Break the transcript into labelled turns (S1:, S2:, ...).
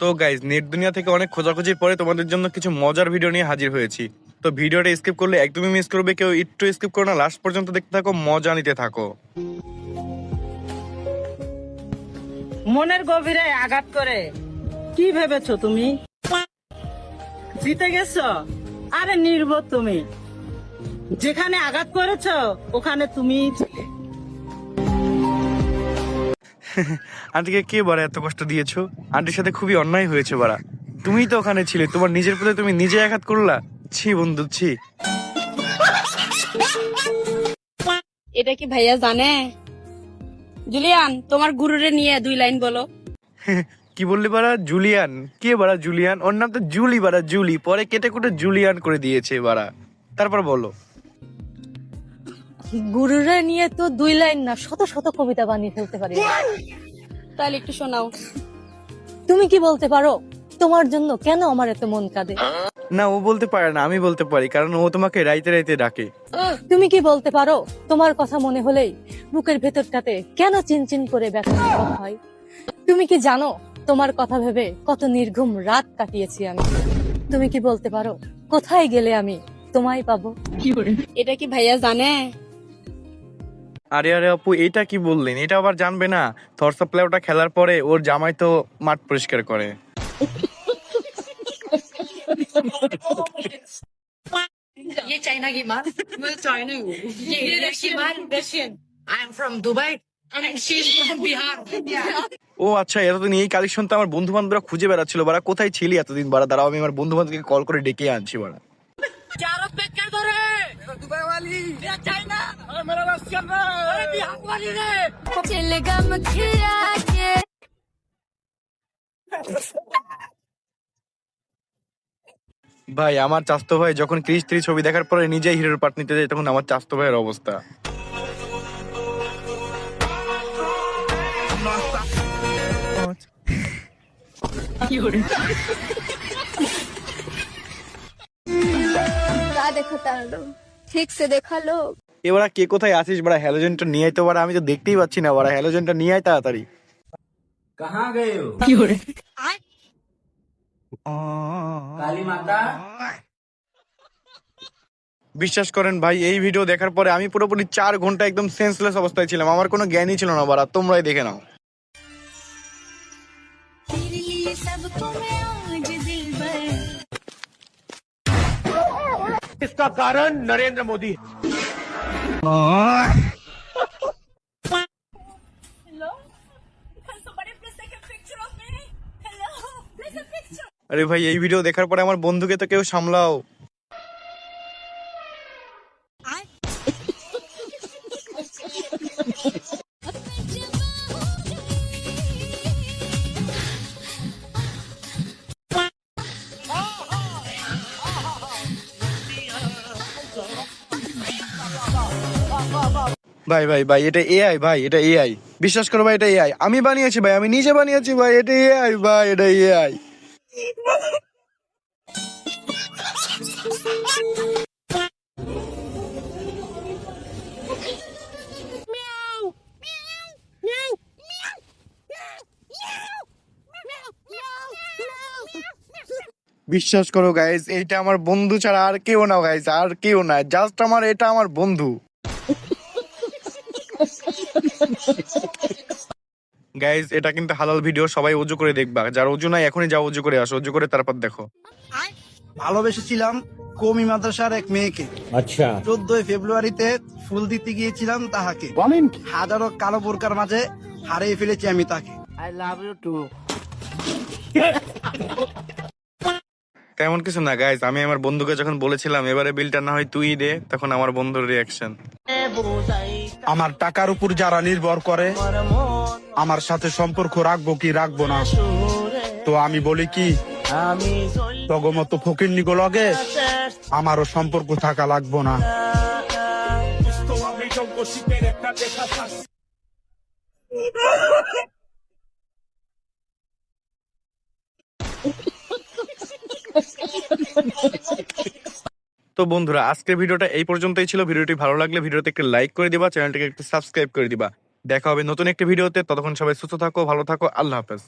S1: তো guys, net দুনিয়া থেকে অনেক খোঁজাখুঁজির পরে তোমাদের জন্য কিছু মজার ভিডিও নিয়ে হাজির হয়েছি। তো ভিডিওটা স্কিপ করলে একদমই মিস করবে, কেউ একটু স্কিপ করো না, লাস্ট পর্যন্ত দেখতে থাকো, মজা নিতে থাকো।
S2: মনের গভীরে আঘাত করে কি ভেবেছো তুমি জিতে গেছো? আরে নির্বোধ তুমি, যেখানে আঘাত করেছো ওখানে তুমি।
S1: আন্টিকে কে বারা এত কষ্ট দিয়েছো? আন্টির সাথে খুবই অন্যায় হয়েছে বারা। তুমিই তো ওখানে ছিলে, তোমার নিজের প্রতি তুমি নিজে আঘাত করলা। ছি বন্ধু, ছি।
S3: এটা কি ভাইয়া জানে? জুলিয়ান, তোমার গুরুরে নিয়ে 2 লাইন বলো।
S1: কি বললি বারা? জুলিয়ান? কে বারা জুলিয়ান? ওর নাম তো জুলি বারা, জুলি, পরে কেটে কুটে জুলিয়ান করে দিয়েছে বারা। তারপর বলো।
S4: গুরুরে নিয়ে তো 2 লাইন না, শত শত কবিতা বানিয়ে ফেলতে পারি।
S3: তাহলে একটু শোনাও।
S4: তুমি কি বলতে পারো তোমার জন্য কেন আমার এত মন কাঁদে?
S1: না, ও বলতে পারে না, আমি বলতে পারি, কারণ ও তোমাকে রাইতে রাইতে ডাকে।
S4: তুমি কি বলতে পারো তোমার কথা মনে হলেই বুকের ভেতরটাতে কেন চিনচিন করে ব্যথা অনুভব হয়? তুমি কি জানো তোমার কথা ভেবে কত নির্ঘুম রাত কাটিয়েছি আমি? তুমি কি বলতে পারো কোথায় গেলে আমি তোমায় পাবো?
S3: এটা কি ভাইয়া জানে?
S1: আরে আরে আপু, এটা কি বললেন? এটা আবার জানবে না? থরসা প্লেয়ারটা খেলার পরে ওর জামাই তো মাঠ পরিষ্কার করে।
S5: ये चाइना की माल चाइना ये रशियन माल Russian I am from Dubai and she is from Bihar.
S1: ও আচ্ছা, এতদিন এই কালেকশন তো আমার বন্ধু বান্ধবরা খুঁজে বেড়াচ্ছিল বারা। কোথায় ছিলি এতদিন বারা? দাঁড়াও, আমি আমার বন্ধু বান্ধবকে কল করে ডেকে আনছি বারা।
S5: चारों पे कर दो रे दुबई वाली मेरा चाइना और मेरा रशियन रे अरे बिहार वाली रे
S3: चलेगा मखिया के।
S1: ভাই, আমার চাস্তো ভাই যখন ক্রিস 3 ছবি দেখার পরে নিজেই হিরোর পার্ট নিতে যায়, তখন আমার চাস্তো ভাইয়ের অবস্থা।
S3: देखो तांडव ठीक से देखा लो।
S1: এবারে কে কোথায় আছিস বারা? হ্যালোজেনটা নিয়ে আয় তো বারা, আমি তো দেখতেই পাচ্ছি না বারা। হ্যালোজেনটা নিয়ে আয় তাড়াতাড়ি।
S6: कहाँ गए हो? काली माता।
S1: বিশ্বাস করেন ভাই, এই ভিডিও দেখার পরে আমি পুরোপুরি 4 ঘন্টা একদম সেন্সলেস অবস্থায় ছিলাম। আমার কোনো জ্ঞানই ছিল না বারা। তোমরাই দেখে নাও।
S6: इसका कारण नरेंद्र मोदी।
S1: আরে ভাই, এই ভিডিও দেখার পরে আমার বন্ধুকে তো কেউ সামলাও। ভাই ভাই ভাই, এটা এআই ভাই, এটা এআই। বিশ্বাস করো ভাই, এটা এআই। আমি বানিয়েছি ভাই, আমি নিজে বানিয়েছি ভাই। এটা এআই ভাই, এটা এআই। বিশ্বাস করো গাইজ, এইটা আমার বন্ধু ছাড়া আর কেউ না গাইজ, আর কেউ না। জাস্ট আমার, এটা আমার বন্ধু। গাইজ, এটা কিন্তু হালাল ভিডিও, সবাই অজু করে দেখবা। যার অজু নাই এখনই যাও অজু করে আসো, অজু করে তারপর দেখো।
S7: ভালোবেসেছিলাম কওমি মাদ্রাসার এক মেয়েকে।
S6: अच्छा
S7: 14 ফেব্রুয়ারিতে ফুল দিতে গিয়েছিলাম তাহাকে। হাজারো কালো বোরকার মাঝে হারিয়ে ফেলেছি আমি তাকে।
S6: I love you too.
S1: তেমন কিছু না গাইজ, আমি আমার বন্ধুকে যখন বলেছিলাম এবারে বিলটা না হয় তুই দে, তখন আমার বন্ধুর রিয়াকশন।
S7: আমার টাকার উপর যারা নির্ভর করে আমার সাথে সম্পর্ক রাখবো কি রাখবো না, তো আমি বলি কি তগমত ফকির নিগলগে আমারও সম্পর্ক থাকা লাগবো না।
S1: তো বন্ধুরা আজকের ভিডিওটা এই পর্যন্তই ছিল। ভিডিওটি ভালো লাগলে ভিডিওতে একটি লাইক করে দিবা, চ্যানেলটিকে একটু সাবস্ক্রাইব করে দিবা। দেখা হবে নতুন একটি ভিডিওতে। ততক্ষণ সবাই সুস্থ থাকো, ভালো থাকো, আল্লাহ হাফেজ।